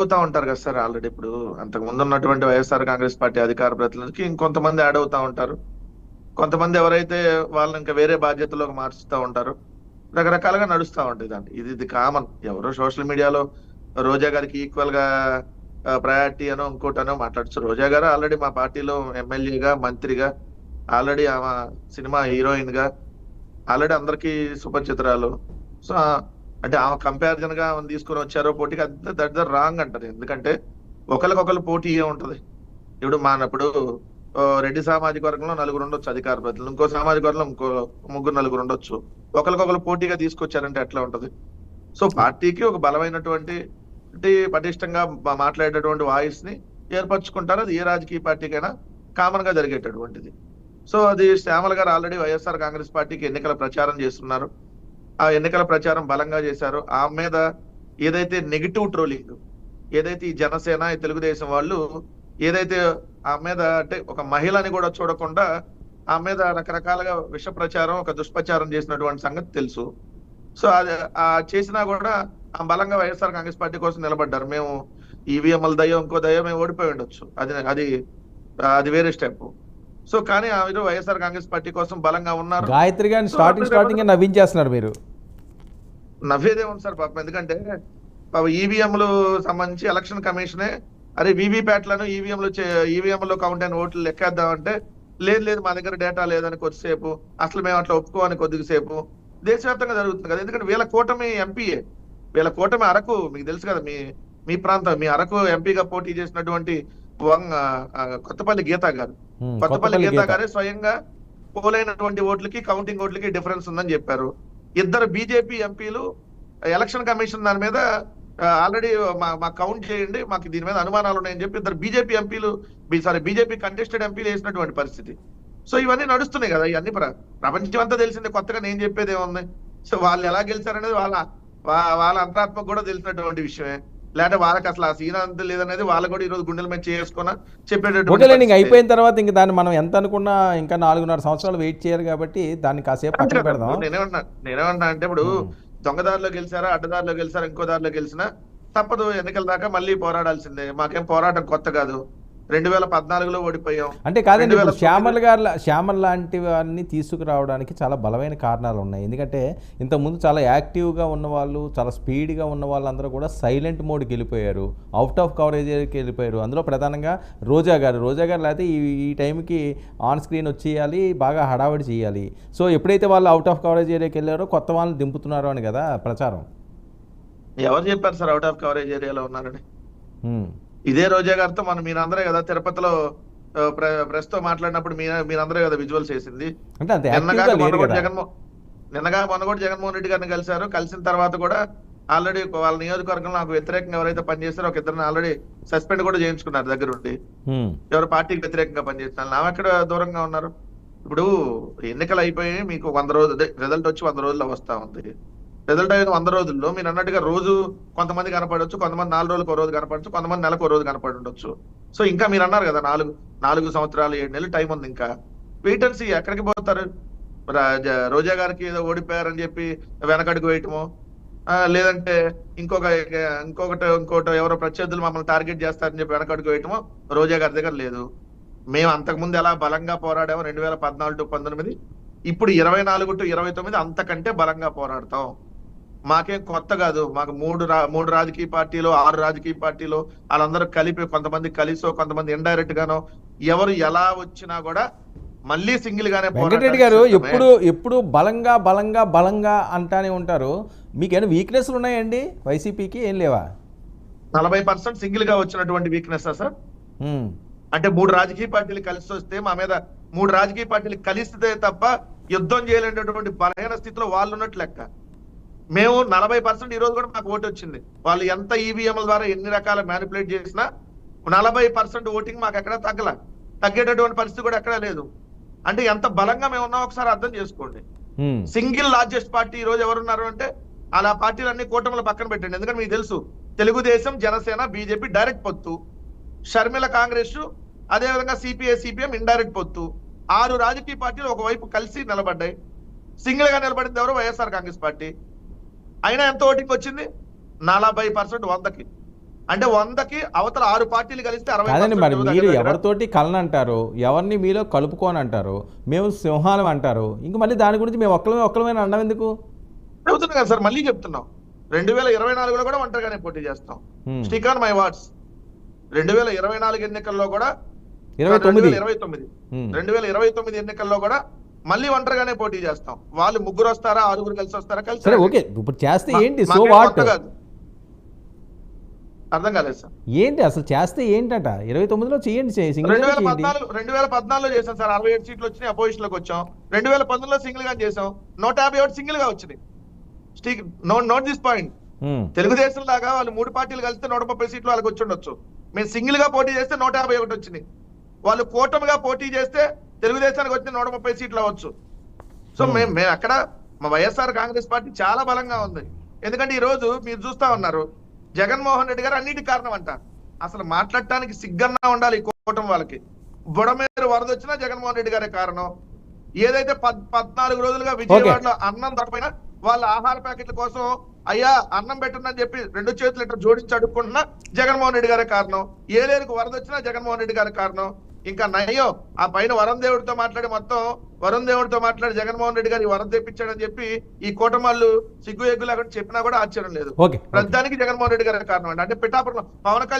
అవుతా ఉంటారు కదా సార్. ఆల్రెడీ ఇప్పుడు అంతకు ముందు ఉన్నటువంటి వైఎస్ఆర్ కాంగ్రెస్ పార్టీ అధికార ప్రతినిధికి ఇంకొంతమంది యాడ్ అవుతా ఉంటారు. కొంతమంది ఎవరైతే వాళ్ళని ఇంకా వేరే బాధ్యతలోకి మార్చుతూ ఉంటారు. రకరకాలుగా నడుస్తూ ఉంటుంది దాన్ని. ఇది కామన్. ఎవరో సోషల్ మీడియాలో రోజా గారికి ఈక్వల్ గా ప్రయారిటీ అనో ఇంకోటనో మాట్లాడచ్చు. రోజా గారు ఆల్రెడీ మా పార్టీలో ఎమ్మెల్యేగా, మంత్రిగా, ఆల్రెడీ ఆమె సినిమా హీరోయిన్ గా, ఆల్రెడీ అందరికీ సుపరిచితురాలు. సో అంటే ఆమె కంపారిజన్ గా ఆమెను తీసుకొని వచ్చారో పోటీకి, అంతే దట్ ద రాంగ్ అంటారు. ఎందుకంటే ఒకరికొకరు పోటీ ఉంటుంది. ఇప్పుడు రెడ్డి సామాజిక వర్గంలో నలుగురు ఉండొచ్చు అధికార ప్రతినిధులు, ఇంకో సామాజిక వర్గంలో ఇంకో ముగ్గురు నలుగురు ఉండొచ్చు. ఒకరికొకరు పోటీగా తీసుకొచ్చారంటే ఎట్లా ఉంటది? సో పార్టీకి ఒక బలమైనటువంటి పటిష్టంగా మాట్లాడేటటువంటి వాయిస్ ని ఏర్పరచుకుంటారు. అది ఏ రాజకీయ పార్టీకైనా కామన్ గా జరిగేటటువంటిది. సో అది శ్యామల గారు ఆల్రెడీ వైఎస్ఆర్ కాంగ్రెస్ పార్టీకి ఎన్నికల ప్రచారం చేస్తున్నారు. ఆ ఎన్నికల ప్రచారం బలంగా చేశారు. ఆ మీద ఏదైతే నెగిటివ్ ట్రోలింగ్, ఏదైతే ఈ జనసేన, ఈ తెలుగుదేశం వాళ్ళు ఏదైతే ఆ మీద అంటే ఒక మహిళని కూడా చూడకుండా ఆ మీద రకరకాలుగా విష ప్రచారం, ఒక దుష్ప్రచారం చేసినటువంటి సంగతి తెలుసు. సో అది చేసినా కూడా ఆ బలంగా వైఎస్ఆర్ కాంగ్రెస్ పార్టీ కోసం నిలబడ్డారు. మేము ఈవీఎంల దయ్యం, ఇంకో దయ్యం మేము ఓడిపోయి ఉండొచ్చు, అది అది అది వేరే స్టెప్. సో కానీ ఆ మీరు వైఎస్ఆర్ కాంగ్రెస్ పార్టీ కోసం బలంగా ఉన్నారు. గాయత్రి గారిని సో స్టార్టింగ్ నవ్వించేస్తున్నారు మీరు. నవ్వేదే ఉంది సార్ పాపం. ఎందుకంటే ఈవీఎంలు సంబంధించి ఎలక్షన్ కమిషనే అరే వీవీప్యాట్లను ఈవీఎంలో కౌంట్ అయిన ఓట్లు లెక్కేద్దామంటే లేదు లేదు మా దగ్గర డేటా లేదని కొద్దిసేపు, అసలు మేము అట్లా ఒప్పుకోని కొద్దిసేపు. దేశవ్యాప్తంగా జరుగుతుంది కదా. ఎందుకంటే వీళ్ళ కూటమి ఎంపీఏ, వీళ్ళ కూటమి అరకు మీకు తెలుసు కదా. మీ మీ ప్రాంతం, మీ అరకు ఎంపీగా పోటీ చేసినటువంటి కొత్తపల్లి గీతా గారు, కొత్తపల్లి గీతా గారే స్వయంగా పోలైనటువంటి ఓట్లకి, కౌంటింగ్ ఓట్లకి డిఫరెన్స్ ఉందని చెప్పారు. ఇద్దరు బీజేపీ ఎంపీలు ఎలక్షన్ కమిషన్ దాని మీద ఆల్రెడీ మాకు కౌంట్ చేయండి, మాకు దీని మీద అనుమానాలు ఉన్నాయని చెప్పి ఇద్దరు బీజేపీ ఎంపీలు, బీజేపీ కంటెస్టెడ్ ఎంపీలు వేసినటువంటి పరిస్థితి. సో ఇవన్నీ నడుస్తున్నాయి కదా. ఇవన్నీ ప్రపంచం అంతా తెలిసిందే, కొత్తగా నేను చెప్పేది ఏముంది. సో వాళ్ళు ఎలా గెలిచారనేది వాళ్ళ అంతరాత్మకు కూడా తెలిసినటువంటి విషయమే. లేదంటే వాళ్ళకి అసలు ఆ సీన్ అంత లేదనేది వాళ్ళు కూడా ఈ రోజు గుండెల మీద చేసుకున్నా చెప్పేటటువంటి. అయిపోయిన తర్వాత ఇంకా దాన్ని మనం ఎంత అనుకున్నా ఇంకా 4.5 సంవత్సరాలు వెయిట్ చేయాలి కాబట్టి దాన్ని కాసేపు పక్కన పెడదాం. నేనేమన్నా అంటే ఇప్పుడు దొంగదారిలో గెలిచారా, అడ్డదారిలో గెలిచారా, ఇంకో దారిలో గెలిచినా తప్పదు, ఎన్నికల దాకా మళ్ళీ పోరాడాల్సిందే. మాకేం పోరాటం కొత్త కాదు. 2014లో ఓడిపోయాం. అంటే కాదండి, ఇప్పుడు శ్యామల్ లాంటి వారిని తీసుకురావడానికి చాలా బలమైన కారణాలు ఉన్నాయి. ఎందుకంటే ఇంతకుముందు చాలా యాక్టివ్గా ఉన్నవాళ్ళు, చాలా స్పీడ్గా ఉన్న వాళ్ళందరూ కూడా సైలెంట్ మోడ్కి వెళ్ళిపోయారు, అవుట్ ఆఫ్ కవరేజ్కి వెళ్ళిపోయారు. అందులో ప్రధానంగా రోజా గారు లేకపోతే ఈ టైంకి ఆన్ స్క్రీన్ వచ్చేయాలి, బాగా హడావిడి చేయాలి. సో ఎప్పుడైతే వాళ్ళు అవుట్ ఆఫ్ కవరేజ్ ఏరియాకి వెళ్ళారో కొత్త వాళ్ళని దింపుతున్నారు అని కదా ప్రచారం. ఎవరు చెప్పారు సార్ అవుట్ ఆఫ్ కవరేజ్ ఏరియాలో ఉన్నారని? ఇదే రోజా గారితో మీరందరే కదా తిరుపతిలో ప్రెస్ తో మాట్లాడినప్పుడు మీరందరే కదా విజువల్స్ వేసింది. నిన్నగా మొన్న కూడా జగన్మోహన్ రెడ్డి గారిని కలిశారు. కలిసిన తర్వాత కూడా ఆల్రెడీ వాళ్ళ నియోజకవర్గంలో నాకు వ్యతిరేకంగా ఎవరైతే పనిచేస్తారో ఒక ఇద్దరిని ఆల్రెడీ సస్పెండ్ కూడా చేయించుకున్నారు దగ్గర ఉండి. ఎవరు పార్టీకి వ్యతిరేకంగా పనిచేస్తున్నారు, నా ఎక్కడ దూరంగా ఉన్నారు. ఇప్పుడు ఎన్నికలు అయిపోయి మీకు 100 రోజులు రిజల్ట్ వచ్చి 100 రోజుల్లో వస్తా ఉంది. రిజల్ట్ అయిన 100 రోజుల్లో మీరు అన్నట్టుగా రోజు కొంతమంది కనపడవచ్చు, కొంతమంది 4 రోజులకు రోజు కనపడచ్చు, కొంతమంది నెలకు రోజు కనపడి ఉండొచ్చు. సో ఇంకా మీరు అన్నారు కదా 4 సంవత్సరాలు 7 నెలలు టైం ఉంది. ఇంకా వెయిట్ అండ్ సీ. ఎక్కడికి పోతారు? రోజా గారికి ఏదో ఓడిపోయారని చెప్పి వెనకడుగు వేయటమో, లేదంటే ఇంకోటి ఎవరో ప్రత్యర్థులు మమ్మల్ని టార్గెట్ చేస్తారని చెప్పి వెనకడుగు వేయటమో రోజా గారి దగ్గర లేదు. మేము అంతకుముందు ఎలా బలంగా పోరాడామో 2014 to 19, ఇప్పుడు 24 to 29 అంతకంటే బలంగా పోరాడతాం. మాకేం కొత్త కాదు. మాకు 3 రాజకీయ పార్టీలు, 6 రాజకీయ పార్టీలు వాళ్ళందరూ కలిపి, కొంతమంది కలిసో కొంతమంది ఇండైరెక్ట్ గానో, ఎవరు ఎలా వచ్చినా కూడా మళ్ళీ సింగిల్ గానే. వెంకటరెడ్డి గారు ఎప్పుడు బలంగా అంటానే ఉంటారు. మీకేమైనా వీక్నెస్లు ఉన్నాయండి వైసీపీకి? ఏం లేవా? 40% సింగిల్ గా వచ్చినటువంటి వీక్నెస్ సార్. అంటే 3 రాజకీయ పార్టీలు కలిసి వస్తే మా మీద 3 రాజకీయ పార్టీలు కలిస్తే తప్ప యుద్ధం చేయలేనటువంటి బలహీన స్థితిలో వాళ్ళు ఉన్నట్టు లెక్క. మేము 40% ఈ రోజు కూడా మాకు ఓటు వచ్చింది. వాళ్ళు ఎంత ఈవీఎంల ద్వారా ఎన్ని రకాల మ్యానిపులేట్ చేసినా 40% ఓటింగ్ మాకు ఎక్కడ తగ్గేటటువంటి పరిస్థితి కూడా ఎక్కడా లేదు. అంటే ఎంత బలంగా మేము ఉన్నాం ఒకసారి అర్థం చేసుకోండి. సింగిల్ లార్జెస్ట్ పార్టీ ఈ రోజు ఎవరున్నారు అంటే అలా పార్టీలన్నీ కూటమిల పక్కన పెట్టండి. ఎందుకంటే మీకు తెలుసు తెలుగుదేశం, జనసేన, బీజేపీ డైరెక్ట్ పొత్తు, షర్మిల కాంగ్రెస్, అదేవిధంగా సిపిఎం ఇండైరెక్ట్ పొత్తు. 6 రాజకీయ పార్టీలు ఒకవైపు కలిసి నిలబడ్డాయి. సింగిల్ గా నిలబడింది ఎవరు? వైఎస్ఆర్ కాంగ్రెస్ పార్టీ. అయినా ఎంత ఓటింగ్ వచ్చింది? 40% 100కి. అంటే 100కి అవతల 6 పార్టీలు కలిస్తే 60%. కాదండి, మరి మీరు దగ్గర దగ్గర. ఎవరితోటి కలనంటారు, ఎవరిని మీలో కలుపుకోని అంటారు, మేము సింహాలం అంటారు, ఇంక మళ్ళీ దాని గురించి మేము ఒక్కలమే అనడం ఎందుకు? చెబుతున్నాం కదా సార్, మళ్ళీ చెప్తున్నాం. 2024లో కూడా ఒంటరిగానే పోటీ చేస్తాం. Stick on my words. 2024 ఎన్నికల్లో కూడా 2029 ఎన్నికల్లో కూడా మళ్ళీ ఒంటరిగానే పోటీ చేస్తాం. వాళ్ళు 3 వస్తారా, 6 కలిసి వస్తారా? కలిసి. సరే, ఓకే, ఇప్పుడు చేస్తే ఏంటి? సో మాకేం వాట్? కొత్త కాదు. అర్థం కాలేదు సార్. ఏంటి అసలు చేస్తే ఏంటట? 29లో చేయండి, సింగిల్ 2014లో చేసాం సార్, 67 సీట్లు వచ్చినాయి, అపోజిషన్ లోకి వచ్చాం. 2019లో సింగిల్ గా చేసాం, 151 సింగిల్ గా వచ్చినాయి. Stick note this point. Telugu Desam లాగా వాళ్ళు 3 పార్టీలు కలిస్తే 130 సీట్లు వాళ్ళకి వచ్చి ఉండొచ్చు. మేము సింగిల్ గా పోటీ చేస్తే 151 వచ్చినాయి. వాళ్ళు కూటమిగా పోటీ చేస్తే తెలుగుదేశానికి వచ్చిన 130 సీట్లు అవ్వచ్చు. సో మేము అక్కడ మా వైఎస్ఆర్ కాంగ్రెస్ పార్టీ చాలా బలంగా ఉంది. ఎందుకంటే ఈ రోజు మీరు చూస్తా ఉన్నారు, జగన్మోహన్ రెడ్డి గారు అన్నిటికి కారణం అంట. అసలు మాట్లాడటానికి సిగ్గన్నా ఉండాలి ఈ కూటమి వాళ్ళకి. బుడమేరు వరద వచ్చినా జగన్మోహన్ రెడ్డి గారే కారణం. ఏదైతే 14 రోజులుగా విజయవాడలో అన్నం దొరకపోయినా వాళ్ళ ఆహార ప్యాకెట్ల కోసం అయ్యా అన్నం పెట్టండి చెప్పి 2 చేతులు ఇట్లా జోడించి అడుక్కున్నా జగన్మోహన్ రెడ్డి గారే కారణం. ఏలేరుకు వరద వచ్చినా జగన్మోహన్ రెడ్డి గారి కారణం. ఇంకా నయ్యో ఆ పైన వరుణ్ దేవుడితో మాట్లాడి జగన్మోహన్ రెడ్డి గారు ఈ వరద తెప్పించాడని చెప్పి ఈ కూటమాళ్ళు సిగ్గు ఎగ్గు లేకుండా చెప్పినా కూడా ఆశ్చర్యం లేదు. ప్రతిదానికి జగన్మోహన్ రెడ్డి గారి కారణం అంటే పిఠాపురంలో పవన్ కళ్యాణ్